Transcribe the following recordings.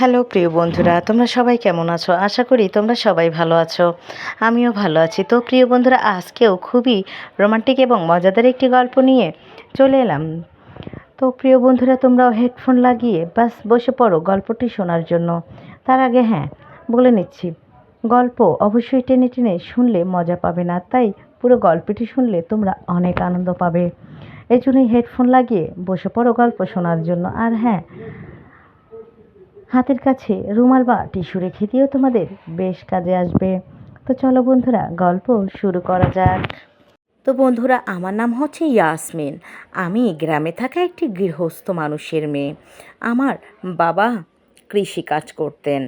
Hello প্রিয় বন্ধুরা, তোমরা সবাই কেমন আছো? আশা করি তোমরা সবাই ভালো আছো। আমিও ভালো আছি। তো প্রিয় বন্ধুরা, আজকেও খুবই রোমান্টিক এবং মজাদার একটি গল্প নিয়ে চলে এলাম। তো প্রিয় বন্ধুরা, তোমরাও হেডফোন লাগিয়ে বাস বসে পড়ো গল্পটি শোনার জন্য। তার আগে হ্যাঁ, বলে নিচ্ছি, গল্প অবশ্যই টেনে টেনে শুনলে মজা পাবে না, তাই পুরো গল্পটি শুনলে তোমরা অনেক আনন্দ পাবে। এই জন্যই হেডফোন লাগিয়ে বসে পড়ো গল্প শোনার জন্য। আর হ্যাঁ, হাতের কাছে রুমাল বা টিস্যু রেখে দিয়েও তোমাদের বেশ কাজে আসবে। তো চলো বন্ধুরা, গল্প শুরু করা যাক। তো বন্ধুরা, আমার নাম হচ্ছে ইয়াসমিন। আমি গ্রামে থাকা একটি গৃহস্থ মানুষের মেয়ে। আমার বাবা কৃষিকাজ করতেন।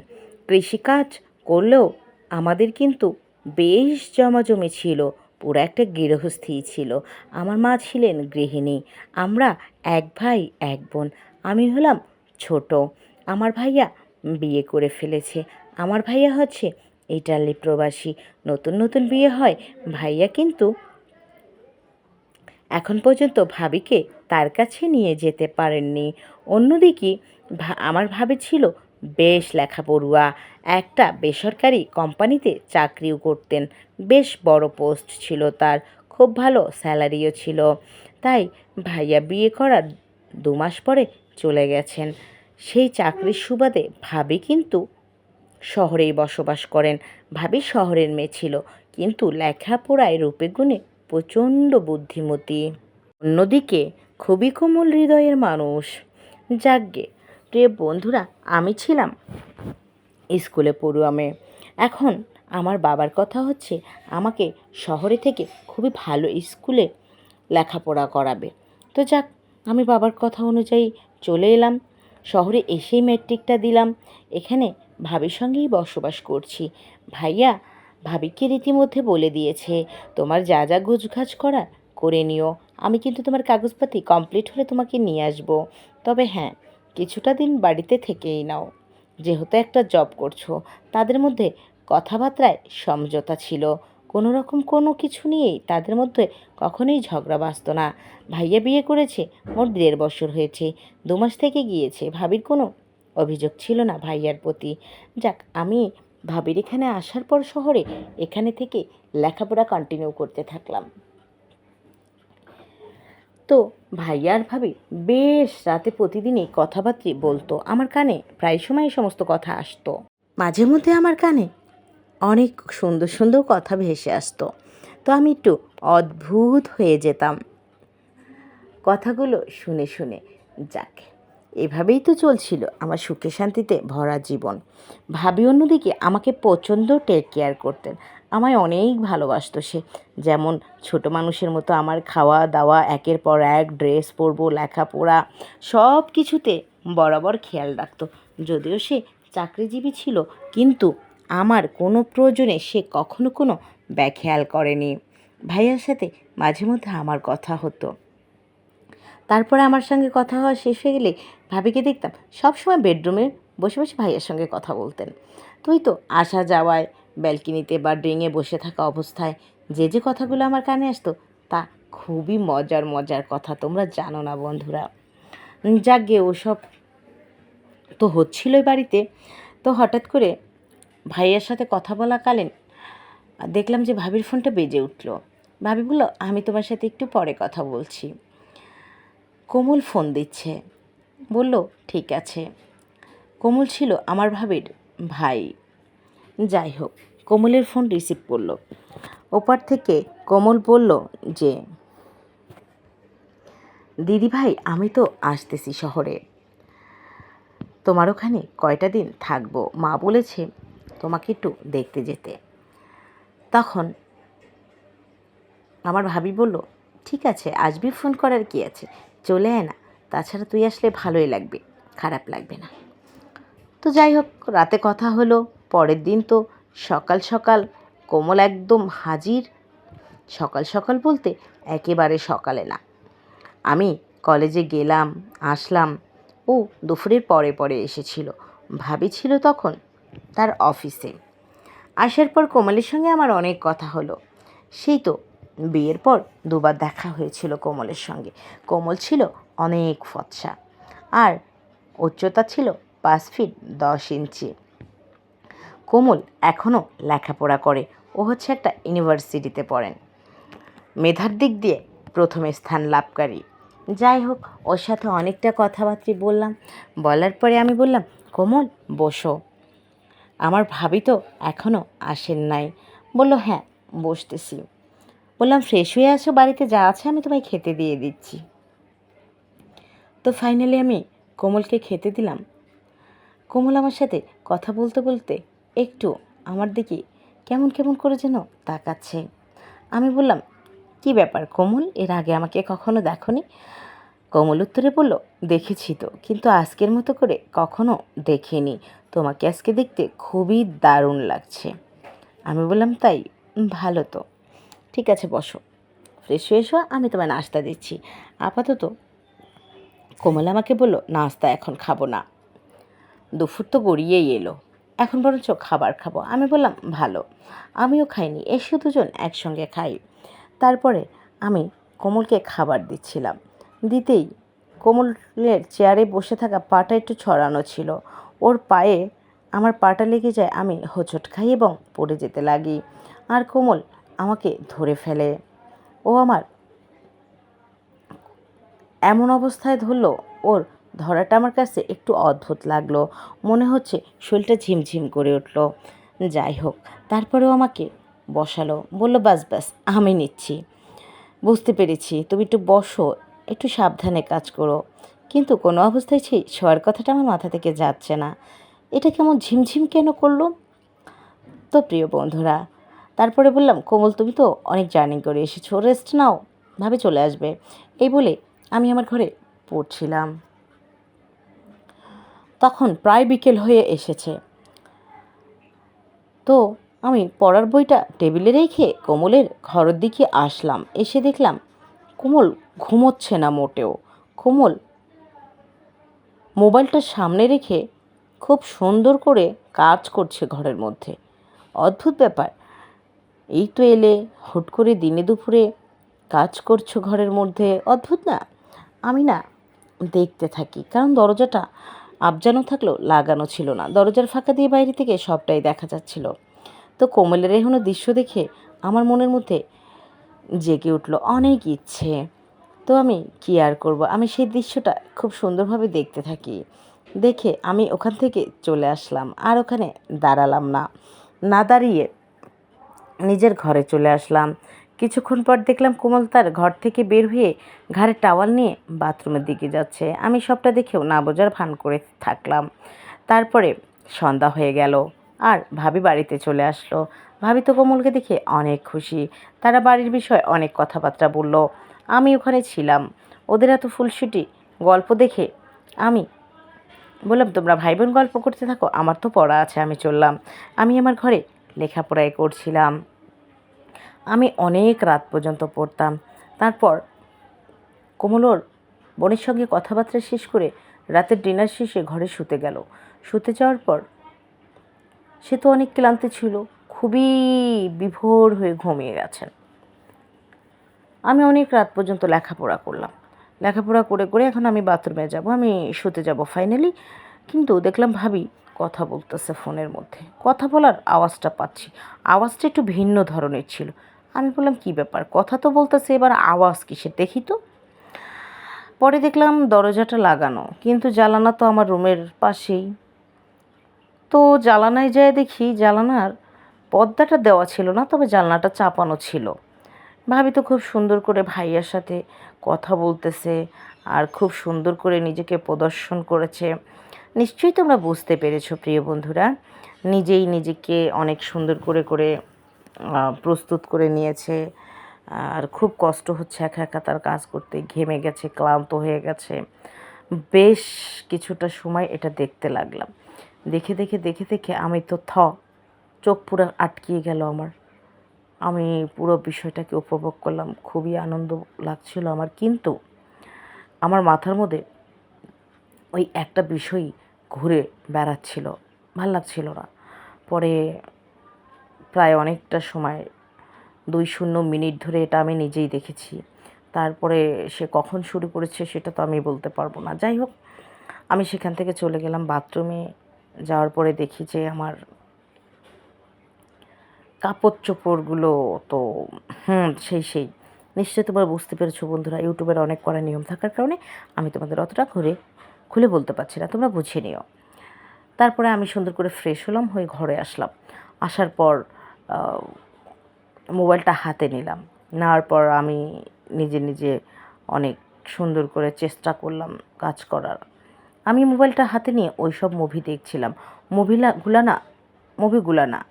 কৃষিকাজ করলেও আমাদের কিন্তু বেশ জমাজমি ছিল। পুরো একটা গৃহস্থী ছিল। আমার মা ছিলেন গৃহিণী। আমরা এক ভাই এক বোন। আমি হলাম ছোট। আমার ভাইয়া বিয়ে করে ফেলেছে। আমার ভাইয়া হচ্ছে ইটালি প্রবাসী। নতুন নতুন বিয়ে হয়। ভাইয়া কিন্তু এখন পর্যন্ত ভাবিকে তার কাছে নিয়ে যেতে পারেননি। অন্যদিকে আমার ভাবি ছিল বেশ লেখাপড়ুয়া। একটা বেসরকারি কোম্পানিতে চাকরিও করতেন। বেশ বড় পোস্ট ছিল তার, খুব ভালো স্যালারিও ছিল। তাই ভাইয়া বিয়ে করার 2 মাস পরে চলে গেছেন। সেই চাকরির সুবাদে ভাবি কিন্তু শহরেই বসবাস করেন। ভাবি শহরের মেয়ে ছিল, কিন্তু লেখাপড়ায় রূপে গুণে প্রচণ্ড বুদ্ধিমতী। অন্যদিকে খুবই কোমল হৃদয়ের মানুষ। যাকগে প্রিয় বন্ধুরা, আমি ছিলাম স্কুলে পড়ুয়া মেয়ে। এখন আমার বাবার কথা হচ্ছে আমাকে শহরে থেকে খুবই ভালো স্কুলে লেখাপড়া করাবে। তো যাক, আমি বাবার কথা অনুযায়ী চলে এলাম। শহরে এসেই ম্যাট্রিকটা দিলাম। এখানে ভাবির সঙ্গেই বসবাস করছি। ভাইয়া ভাবিকে রীতিমধ্যে বলে দিয়েছে, তোমার যা যা গোছগাছ করার করে নিও। আমি কিন্তু তোমার কাগজপাতি কমপ্লিট হলে তোমাকে নিয়ে আসবো। তবে হ্যাঁ, কিছুটা দিন বাড়িতে থেকেই নাও। যেহেতু একটা জব করছো। তাদের মধ্যে কথাবার্তায় সমঝোতা ছিল। কোনো রকম কোনো কিছু নিয়েই তাদের মধ্যে কখনোই ঝগড়া বাসতো না। ভাইয়া বিয়ে করেছে, মোট 1.5 বছর হয়েছে। 2 মাস থেকে গিয়েছে। ভাবির কোনো অভিযোগ ছিল না ভাইয়ার প্রতি। যাক, আমি ভাবির এখানে আসার পর শহরে এখানে থেকে লেখাপড়া কন্টিনিউ করতে থাকলাম। তো ভাইয়ার ভাবি বেশ রাতে প্রতিদিনই কথাবার্তা বলতো। আমার কানে প্রায় সময় সমস্ত কথা আসতো। মাঝে মধ্যে আমার কানে অনেক সুন্দর সুন্দর কথা ভেসে আসতো। তো আমি একটু অদ্ভুত হয়ে যেতাম কথাগুলো শুনে শুনে। যাক, এভাবেই তো চলছিল আমার সুখে শান্তিতে ভরা জীবন। ভাবি অন্যদিকে আমাকে প্রচণ্ড টেক কেয়ার করতেন। আমায় অনেক ভালোবাসতো সে। যেমন ছোট মানুষের মতো আমার খাওয়া দাওয়া, একের পর এক ড্রেস পরবো, লেখাপড়া, সব কিছুতে বরাবর খেয়াল রাখতো। যদিও সে চাকরিজীবী ছিল, কিন্তু আমার কোনো প্রয়োজনে সে কখনো কোনো ব্যাখেয়াল করেনি। ভাইয়ার সাথে মাঝে মধ্যে আমার কথা হতো। তারপরে আমার সঙ্গে কথা হওয়া শেষ হয়ে গেলে ভাবিকে দেখতাম সবসময় বেডরুমে বসে বসে ভাইয়ের সঙ্গে কথা বলতেন। তুই তো আসা যাওয়ায় ব্যালকনিতে বা ড্রিঙে বসে থাকা অবস্থায় যে যে কথাগুলো আমার কানে আসতো, তা খুবই মজার মজার কথা। তোমরা জানো না বন্ধুরা। যাকগে, ওসব তো হচ্ছিলই বাড়িতে। তো হঠাৎ করে ভাইয়ের সাথে কথা বলাকালীন দেখলাম যে ভাবির ফোনটা বেজে উঠল। ভাবি বলল, আমি তোমার সাথে একটু পরে কথা বলছি। কোমল ফোন দিচ্ছে। বলল, ঠিক আছে। কোমল ছিল আমার ভাবির ভাই। যাই হোক, কোমলের ফোন রিসিভ করল। ওপার থেকে কোমল বলল যে, দিদি ভাই, আমি তো আসতেছি শহরে। তোমার ওখানে কয়টা দিন থাকবো। মা বলেছে তোমাকে একটু দেখতে যেতে। তখন আমার ভাবি বলল, ঠিক আছে, আসবি, ফোন করার কি আছে, চলে আয় না। তাছাড়া তুই আসলে ভালোই লাগবে, খারাপ লাগবে না। তো যাই হোক, রাতে কথা হলো। পরের দিন তো সকাল সকাল কোমল একদম হাজির। সকাল সকাল বলতে একেবারে সকালে না। আমি কলেজে গেলাম, আসলাম। ও দুপুরের পরে পরে এসেছিল। ভাবি ছিল তখন তার অফিসে। আসার পর কোমলের সঙ্গে আমার অনেক কথা হলো। সেই তো বিয়ের পর 2বার দেখা হয়েছিল কোমলের সঙ্গে। কোমল ছিল অনেক ফর্সা, আর উচ্চতা ছিল 5 ফিট 10 ইঞ্চি। কোমল এখনও লেখাপড়া করে, ও হচ্ছে একটা ইউনিভার্সিটিতে পড়েন, মেধার দিক দিয়ে প্রথম স্থান লাভকারী। যাই হোক, ওর সাথে অনেকটা কথাবার্তা বললাম। বলার পরে আমি বললাম, কোমল বসো, আমার ভাবি তো এখনও আসেন নাই। বলল, হ্যাঁ বসতেছি। বললাম, ফ্রেশ হয়ে আসো, বাড়িতে যা আছে আমি তোমায় খেতে দিয়ে দিচ্ছি। তো ফাইনালি আমি কোমলকে খেতে দিলাম। কোমল আমার সাথে কথা বলতে বলতে একটু আমার দিকে কেমন কেমন করে যেন তাকাচ্ছে। আমি বললাম, কি ব্যাপার কোমল, এর আগে আমাকে কখনো দেখোনি? কোমল উত্তরে বলল, দেখেছি তো, কিন্তু আজকের মতো করে কখনো দেখিনি। তোমাকে আজকে দেখতে খুবই দারুণ লাগছে। আমি বললাম, তাই? ভালো তো, ঠিক আছে বসো, ফ্রেশ হয়ে এসো, আমি তোমায় নাস্তা দিচ্ছি। আপাতত কোমল আমাকে বলল, নাস্তা এখন খাবো না, দুপুর তো গড়িয়েই এলো, এখন বরঞ্চ খাবার খাবো। আমি বললাম, ভালো, আমিও খাইনি, এসে দুজন একসঙ্গে খাই। তারপরে আমি কোমলকে খাবার দিচ্ছিলাম, দিতেই কোমলের চেয়ারে বসে থাকা পাটা একটু ছড়ানো ছিল, ওর পায়ে আমার পাটা লেগে যায়, আমি হোঁচট খাই এবং পড়ে যেতে লাগি। আর কোমল আমাকে ধরে ফেলে। ও আমার এমন অবস্থায় ধরলো, ওর ধরাটা আমার কাছে একটু অদ্ভুত লাগলো, মনে হচ্ছে শরীরটা ঝিমঝিম করে উঠল। যাই হোক, তারপরেও আমাকে বসালো, বলল, বাস বাস আমি নিচ্ছি, বুঝতে পেরেছি, তুমি একটু বসো, একটু সাবধানে কাজ করো। কিন্তু কোনো অবস্থায় সেই শোয়ার কথাটা আমার মাথা থেকে যাচ্ছে না, এটা কেমন ঝিমঝিম কেন করলো? তো প্রিয় বন্ধুরা, তারপরে বললাম, কোমল তুমি তো অনেক জার্নি করে এসেছো, রেস্ট নাও, ভাবে চলে আসবে। এই বলে আমি আমার ঘরে পড়ছিলাম। তখন প্রায় বিকেল হয়ে এসেছে। তো আমি পড়ার বইটা টেবিলে রেখে কোমলের ঘরের দিকে আসলাম। এসে দেখলাম কোমল ঘুমোচ্ছে না মোটেও। কোমল মোবাইলটা সামনে রেখে খুব সুন্দর করে কাজ করছে ঘরের মধ্যে। অদ্ভুত ব্যাপার, এই তো এলে, হুট করে দিনে দুপুরে কাজ করছো ঘরের মধ্যে, অদ্ভুত না? আমি না দেখতে থাকি, কারণ দরজাটা আবজানো থাকলেও লাগানো ছিল না, দরজার ফাঁকা দিয়ে বাইরে থেকে সবটাই দেখা যাচ্ছিল। তো কোমলের এখনো দৃশ্য দেখে আমার মনের মধ্যে জেগে উঠল অনেক ইচ্ছে। তো আমি কী আর করব, আমি সেই দৃশ্যটা খুব সুন্দরভাবে দেখতে থাকি। দেখে আমি ওখান থেকে চলে আসলাম, আর ওখানে দাঁড়ালাম না, না দাঁড়িয়ে নিজের ঘরে চলে আসলাম। কিছুক্ষণ পর দেখলাম কোমল তার ঘর থেকে বের হয়ে ঘাড়ে টাওয়াল নিয়ে বাথরুমের দিকে যাচ্ছে। আমি সবটা দেখেও না বোঝার ভান করে থাকলাম। তারপরে সন্ধ্যা হয়ে গেল, আর ভাবি বাড়িতে চলে আসলো। ভাবি তো কোমলকে দেখে অনেক খুশি, তারা বাড়ির বিষয়ে অনেক কথাবার্তা বলল। আমি ওখানে ছিলাম, ওদের এত ফুলসুটি গল্প দেখে আমি বললাম, তোমরা ভাই বোন গল্প করতে থাকো, আমার তো পড়া আছে, আমি চললাম। আমি আমার ঘরে লেখাপড়াই করছিলাম। আমি অনেক রাত পর্যন্ত পড়তাম। তারপর কোমলোর বোনের সঙ্গে কথাবার্তা শেষ করে রাতের ডিনার শেষে ঘরে শুতে গেল। শুতে যাওয়ার পর সে তো অনেক ক্লান্ত ছিল, খুবই বিভোর হয়ে ঘুমিয়ে গেছেন। আমি অনেক রাত পর্যন্ত লেখাপড়া করলাম। লেখাপড়া করে করে এখন আমি বাথরুমে যাব, আমি শুতে যাব ফাইনালি। কিন্তু দেখলাম ভাবি কথা বলতেছে ফোনের মধ্যে, কথা বলার আওয়াজটা পাচ্ছি, আওয়াজটা একটু ভিন্ন ধরনের ছিল। আমি বললাম, কী ব্যাপার, কথা তো বলতেছে, এবার আওয়াজ কিসের দেখি তো। পরে দেখলাম দরজাটা লাগানো, কিন্তু জানালা তো আমার রুমের পাশেই। তো জানালায় যেয়ে দেখি জানালার পর্দাটা দেওয়া ছিল না, তবে জানলাটা চাপানো ছিল। ভাবি তো খুব সুন্দর করে ভাইয়ার সাথে কথা বলতেছে, আর খুব সুন্দর করে নিজেকে প্রদর্শন করেছে। নিশ্চয়ই তোমরা বুঝতে পেরেছো প্রিয় বন্ধুরা, নিজেই নিজেকে অনেক সুন্দর করে করে প্রস্তুত করে নিয়েছে। আর খুব কষ্ট হচ্ছে একা একা তার কাজ করতে, ঘেমে গেছে, ক্লান্ত হয়ে গেছে। বেশ কিছুটা সময় এটা দেখতে লাগলাম। দেখে দেখে দেখে দেখে আমি তো চোখ পুরো আটকিয়ে গেল আমার। আমি পুরো বিষয়টাকে উপভোগ করলাম, খুবই আনন্দ লাগছিল আমার। কিন্তু আমার মাথার মধ্যে ওই একটা বিষয়ই ঘুরে বেড়াচ্ছিল, ভাল লাগছিল না। পরে প্রায় অনেকটা সময় 2-0 মিনিট ধরে এটা আমি নিজেই দেখেছি। তারপরে সে কখন শুরু করেছে সেটা তো আমি বলতে পারবো না। যাই হোক, আমি সেখান থেকে চলে গেলাম বাথরুমে। যাওয়ার পরে দেখি যে আমার কাপড় চোপড়গুলো তো সেই নিশ্চয়ই তোমরা বুঝতে পেরেছো বন্ধুরা। ইউটিউবের অনেক কড়া নিয়ম থাকার কারণে আমি তোমাদের অতটা খুলে বলতে পারছি না, তোমরা বুঝে নিও। তারপরে আমি সুন্দর করে ফ্রেশ হলাম, হয়ে ঘরে আসলাম। আসার পর মোবাইলটা হাতে নিলাম। নেওয়ার পর আমি নিজে নিজে অনেক সুন্দর করে চেষ্টা করলাম কাজ করার। আমি মোবাইলটা হাতে নিয়ে ওই সব মুভি দেখছিলাম। মুভিগুলো না,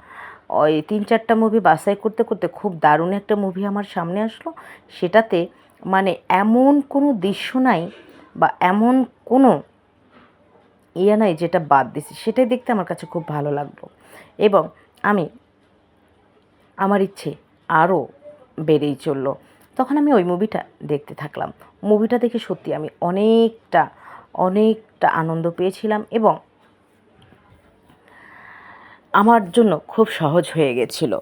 ওই 3-4টা মুভি বাছাই করতে করতে খুব দারুণ একটা মুভি আমার সামনে আসলো। সেটাতে মানে এমন কোনো দৃশ্য নাই বা এমন কোনো নাই যেটা বাদ দিছি, সেটাই দেখতে আমার কাছে খুব ভালো লাগলো। এবং আমার ইচ্ছে আরও বেড়েই চললো। তখন আমি ওই মুভিটা দেখতে থাকলাম। মুভিটা দেখে সত্যি আমি অনেকটা আনন্দ পেয়েছিলাম এবং আমার জন্য খুব সহজ হয়ে গেছিল।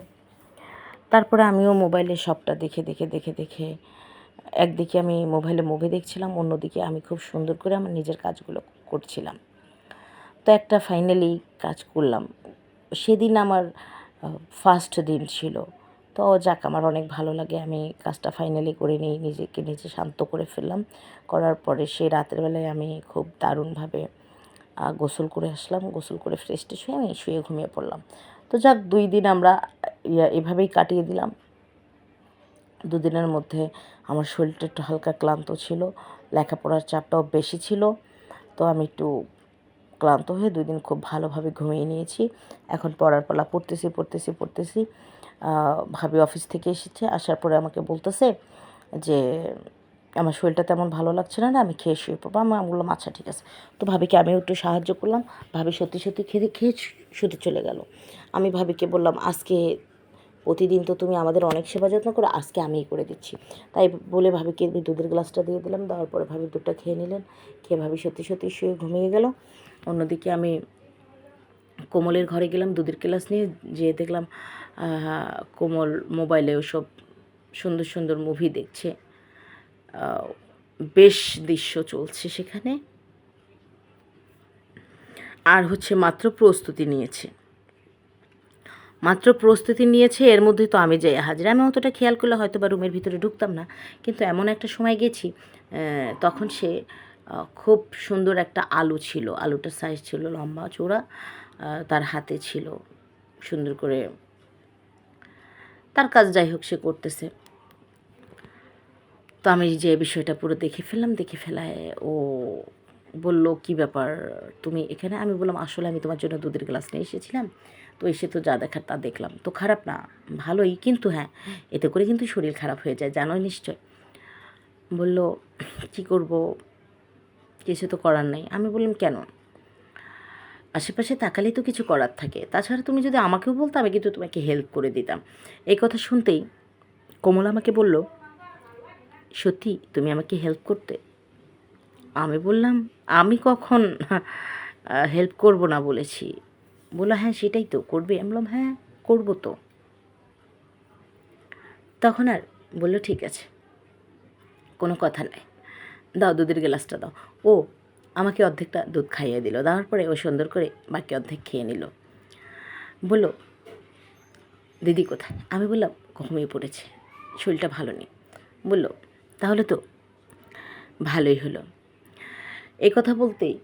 তারপরে আমিও মোবাইলে সবটা দেখে একদিকে আমি মোবাইলে মুভি দেখছিলাম, অন্যদিকে আমি খুব সুন্দর করে আমার নিজের কাজগুলো করছিলাম। তো একটা ফাইনালি কাজ করলাম। সেদিন আমার ফার্স্ট দিন ছিল। তো যাক, আমার অনেক ভালো লাগে। আমি কাজটা ফাইনালি করে নিই, নিজেকে নিজে শান্ত করে ফেললাম। করার পরে সেই রাতের বেলায় আমি খুব দারুণভাবে গোসল করে আসলাম। গোসল করে ফ্রেশ ট্রেশ হয়ে আমি শুয়ে ঘুমিয়ে পড়লাম। তো যাক, 2 দিন আমরা এভাবেই কাটিয়ে দিলাম। 2 দিনের মধ্যে আমার শরীরটা একটু হালকা ক্লান্ত ছিল, লেখাপড়ার চাপটাও বেশি ছিল। তো আমি একটু ক্লান্ত হয়ে 2 দিন খুব ভালোভাবে ঘুমিয়ে নিয়েছি। এখন পড়ার পালা, পড়তেছি। ভাবি অফিস থেকে এসেছে, আসার পরে আমাকে বলতেছে যে আমার শরীরটা তেমন ভালো লাগছে না, আমি খেয়ে শুয়ে পড়বো। আমি বললাম আচ্ছা ঠিক আছে। তো ভাবিকে আমিও একটু সাহায্য করলাম। ভাবি সত্যি খেয়ে শুতে চলে গেল। আমি ভাবিকে বললাম, আজকে প্রতিদিন তো তুমি আমাদের অনেক সেবা যত্ন করো, আজকে আমিই করে দিচ্ছি। তাই বলে ভাবিকে দুধের গ্লাসটা দিয়ে দিলাম। দেওয়ার পরে ভাবি দুধটা খেয়ে নিলেন। খেয়ে ভাবি সত্যি শুয়ে ঘুমিয়ে গেল। অন্যদিকে আমি কোমলের ঘরে গেলাম দুধের গ্লাস নিয়ে। যেয়ে দেখলাম কোমল মোবাইলে ওসব সুন্দর মুভি দেখছে। বেশ দৃশ্য চলছে সেখানে। আর মাত্র প্রস্তুতি নিয়েছে, এর মধ্যে তো আমি যাই হাজির। আমি অতটা খেয়াল করলে হয়তো বা রুমের ভিতরে ঢুকতাম না, কিন্তু এমন একটা সময় গেছি তখন সে খুব সুন্দর একটা আলু ছিল, আলুটার সাইজ ছিল লম্বা চওড়া, তার হাতে ছিল সুন্দর করে তার কাজ, যাই হোক সে করতেছে। তো আমি যে বিষয়টা পুরো দেখে ফেলায় ও বলল, কি ব্যাপার তুমি এখানে? আমি বললাম, আসলে আমি তোমার জন্য দুধের গ্লাস নিয়ে এসেছিলাম, তো এসে তো যা দেখার তা দেখলাম। তো খারাপ না, ভালোই, কিন্তু হ্যাঁ, এতে করে কিন্তু শরীর খারাপ হয়ে যায়, জানোই নিশ্চয়। বলল, কি করব, কিছু তো করার নেই। আমি বললাম, কেন? আশেপাশে তাকালেই তো কিছু করার থাকে, তাছাড়া তুমি যদি আমাকেও বলতো আমি কিন্তু তোমাকে হেল্প করে দিতাম। এই কথা শুনতেই কোমল আমাকে বলল, সত্যি তুমি আমাকে হেল্প করতে? আমি বললাম, আমি কখন হেল্প করব না বলেছি? বললো, হ্যাঁ সেটাই তো, করবে? আমি বললাম, হ্যাঁ করবো তো। তখন আর বললো, ঠিক আছে, কোনো কথা নাই, দাও দুধের গ্লাসটা দাও। ও আমাকে অর্ধেকটা দুধ খাইয়ে দিল। দেওয়ার পরে ও সুন্দর করে বাকি অর্ধেক খেয়ে নিল। বললো, দিদি কোথায়? আমি বললাম, ঘুমিয়ে পড়েছে, শরীরটা ভালো নেই। বললো, তাহলে তো ভালোই হলো। এই কথা বলতেই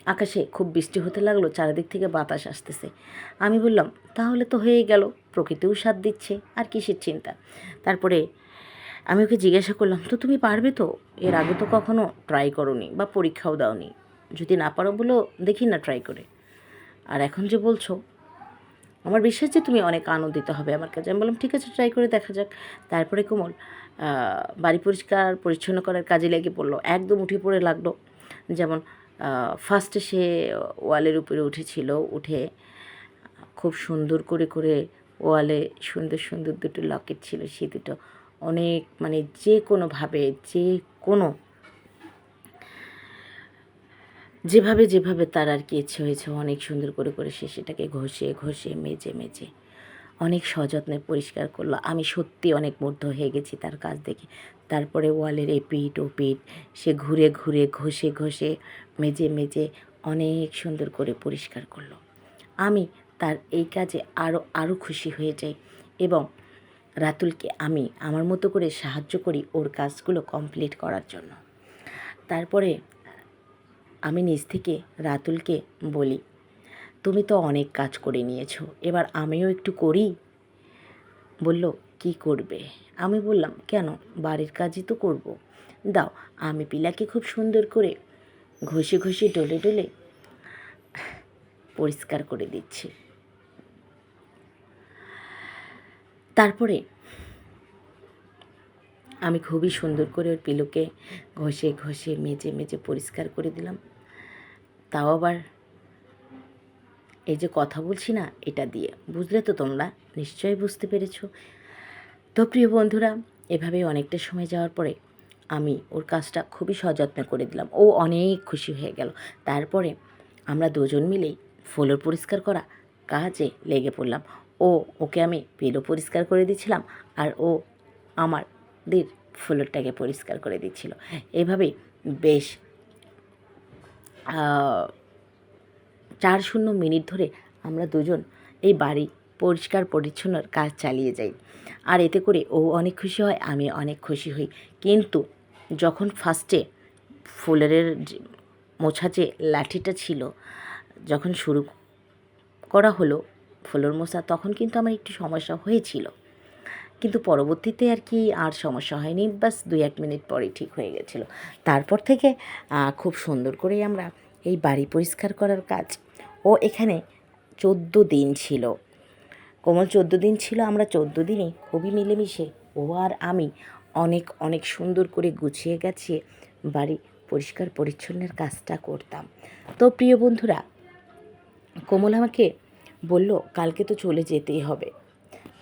আকাশে খুব বৃষ্টি হতে লাগলো, চারিদিক থেকে বাতাস আসতেছে। আমি বললাম, তাহলে তো হয়েই গেল, প্রকৃতিও সাথ দিচ্ছে, আর কিসের চিন্তা। তারপরে আমি ওকে জিজ্ঞাসা করলাম, তো তুমি পারবে তো? এর আগে তো কখনো ট্রাই করোনি বা পরীক্ষাও দাওনি, যদি না পারো বলো, দেখি না ট্রাই করে। আর এখন যে বলছো, আমার বিশ্বাস যে তুমি অনেক আনন্দিত হবে আমার কাছে। আমি বললাম, ঠিক আছে, ট্রাই করে দেখা যাক। তারপরে কোমল বাড়ি পরিচ্ছন্ন করার কাজে লেগে পড়লো, একদম উঠে পড়ে লাগলো। যেমন ফার্স্টে সে ওয়ালের উপরে উঠেছিল, উঠে খুব সুন্দর করে ওয়ালে সুন্দর দুটো লকেট ছিল, সে দুটো অনেক মানে যেভাবে তার আর কি ইচ্ছে হয়েছে, অনেক সুন্দর করে সে সেটাকে ঘষে মেজে অনেক সযত্নে পরিষ্কার করলো। আমি সত্যি অনেক মুগ্ধ হয়ে গেছি তার কাজ দেখে। তারপরে ওয়ালের এপিঠ ওপিঠ সে ঘুরে ঘুরে ঘষে ঘষে মেজে মেজে অনেক সুন্দর করে পরিষ্কার করলো। আমি তার এই কাজে আরও খুশি হয়ে যাই এবং রাতুলকে আমি আমার মতো করে সাহায্য করি ওর কাজগুলো কমপ্লিট করার জন্য। তারপরে আমি নিজ থেকে রাতুলকে বলি, তুমি তো অনেক কাজ করে নিয়েছো, এবার আমিও একটু করি। বলল, কি করবে? আমি বললাম, কেন, বাড়ির কাজই তো করব। দাও, আমি পিলাকে খুব সুন্দর করে ঘষে ঘষে ডলে ডলে পরিষ্কার করে দিচ্ছি। তারপরে আমি খুবই সুন্দর করে ওর পিলোকে ঘষে ঘষে মেজে মেজে পরিষ্কার করে দিলাম। তাও আবার এই যে কথা বলছি না, এটা দিয়ে, বুঝলে তো তোমরা, নিশ্চয়ই বুঝতে পেরেছো। তো প্রিয় বন্ধুরা, এভাবে অনেকটা সময় যাওয়ার পরে আমি ওর কাজটা খুবই সযত্নে করে দিলাম। ও অনেক খুশি হয়ে গেল। তারপরে আমরা দুজন মিলেই ফ্লোর পরিষ্কার করা কাজে লেগে পড়লাম। ওকে আমি পিলো পরিষ্কার করে দিচ্ছিলাম, আর ও আমাদের ফ্লোরটাকে পরিষ্কার করে দিচ্ছিল। এভাবেই বেশ 4-0 মিনিট ধরে আমরা দুজন এই বাড়ি পরিষ্কার পরিচ্ছন্নর কাজ চালিয়ে যাই। আর এতে করে ও অনেক খুশি হয়, আমি অনেক খুশি হই। কিন্তু যখন ফার্স্টে ফ্লোরের মোছা যে লাঠিটা ছিল, যখন শুরু করা হলো ফ্লোর মোছা, তখন কিন্তু আমার একটু সমস্যা হয়েছিল। কিন্তু পরবর্তীতে আর সমস্যা হয়নি, বাস 2-1 মিনিট পরেই ঠিক হয়ে গেছিলো। তারপর থেকে খুব সুন্দর করেই আমরা এই বাড়ি পরিষ্কার করার কাজ, ও এখানে 14 দিন ছিল, কোমল 14 দিন ছিল। আমরা 14 দিনই খুবই মিলেমিশে ও আর আমি অনেক অনেক সুন্দর করে গুছিয়ে গাছিয়ে বাড়ি পরিষ্কার পরিচ্ছন্নের কাজটা করতাম। তো প্রিয় বন্ধুরা, কোমল আমাকে বলল, কালকে তো চলে যেতেই হবে,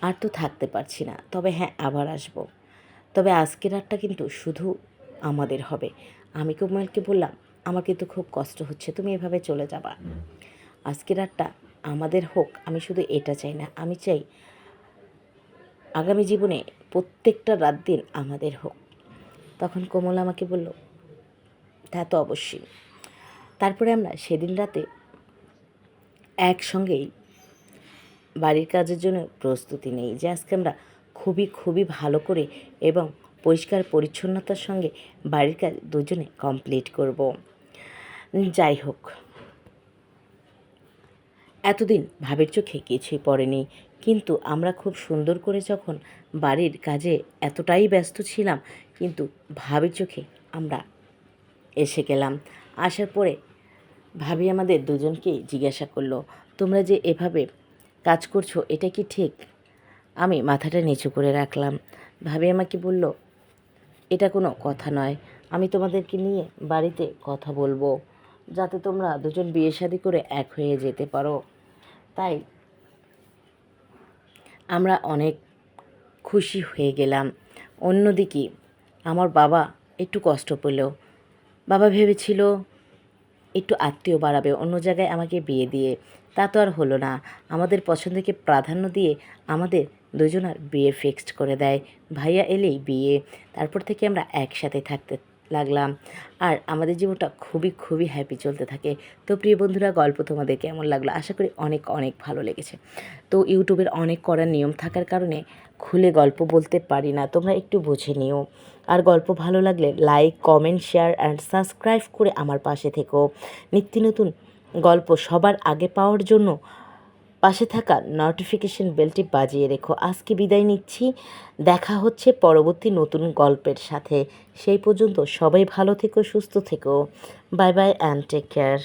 আর তো থাকতে পারছি না, তবে হ্যাঁ, আবার আসব। তবে আজকের রাতটা কিন্তু শুধু আমাদের হবে। আমি কোমলকে বললাম, আমার কিন্তু খুব কষ্ট হচ্ছে, তুমি এভাবে চলে যাবা, আজকের রাতটা আমাদের হোক। আমি শুধু এটা চাই না, আমি চাই আগামী জীবনে প্রত্যেকটা রাত দিন আমাদের হোক। তখন কোমল আমাকে বলল, তা তো অবশ্যই। তারপরে আমরা সেদিন রাতে একসঙ্গেই বাড়ির কাজের জন্য প্রস্তুতি নেই যে আজকে আমরা খুবই খুবই ভালো করে এবং পরিষ্কার পরিচ্ছন্নতার সঙ্গে বাড়ির কাজ দুজনে কমপ্লিট করব। যাই হোক, এতদিন ভাবের চোখে কিছুই পড়েনি, কিন্তু আমরা খুব সুন্দর করে যখন বাড়ির কাজে এতটাই ব্যস্ত ছিলাম, কিন্তু ভাবের চোখে আমরা এসে গেলাম। আসার পরে ভাবি আমাদের দুজনকেই জিজ্ঞাসা করলো, তোমরা যে এভাবে কাজ করছো, এটা কি ঠিক? আমি মাথাটা নিচু করে রাখলাম। ভাবি আমাকে বলল, এটা কোনো কথা নয়, আমি তোমাদেরকে নিয়ে বাড়িতে কথা বলবো, যাতে তোমরা দুজন বিয়ে শাদী করে এক হয়ে যেতে পারো। তাই আমরা অনেক খুশি হয়ে গেলাম। অন্যদিকে আমার বাবা একটু কষ্ট পেলেও, বাবা ভেবেছিল একটু আত্মীয় বাড়াবে অন্য জায়গায় আমাকে বিয়ে দিয়ে, তা তো আর হলো না। আমাদের পছন্দকে প্রাধান্য দিয়ে আমাদের দুজনার বিয়ে ফিক্সড করে দেয়। ভাইয়া এলেই বিয়ে। তারপর থেকে আমরা একসাথে থাকতে লাগলাম, আর আমাদের জীবনটা খুবই খুবই হ্যাপি চলতে থাকে। তো প্রিয় বন্ধুরা, গল্প তোমাদের কেমন লাগলো? আশা করি অনেক অনেক ভালো লেগেছে। তো ইউটিউবের অনেক কড়া নিয়ম থাকার কারণে খুলে গল্প বলতে পারি না, তোমরা একটু বুঝে নিও। আর গল্প ভালো লাগলে like, comment, share and subscribe করে আমার পাশে থেকো। নিত্য নতুন গল্প সবার আগে পাওয়ার জন্য পাশে থাকা নোটিফিকেশন বেলটি বাজিয়ে রেখো। আজকে বিদায় নিচ্ছি, দেখা হচ্ছে পরবর্তী নতুন গল্পের সাথে। সেই পর্যন্ত সবাই ভালো থেকো, সুস্থ থেকো। Bye bye and take care.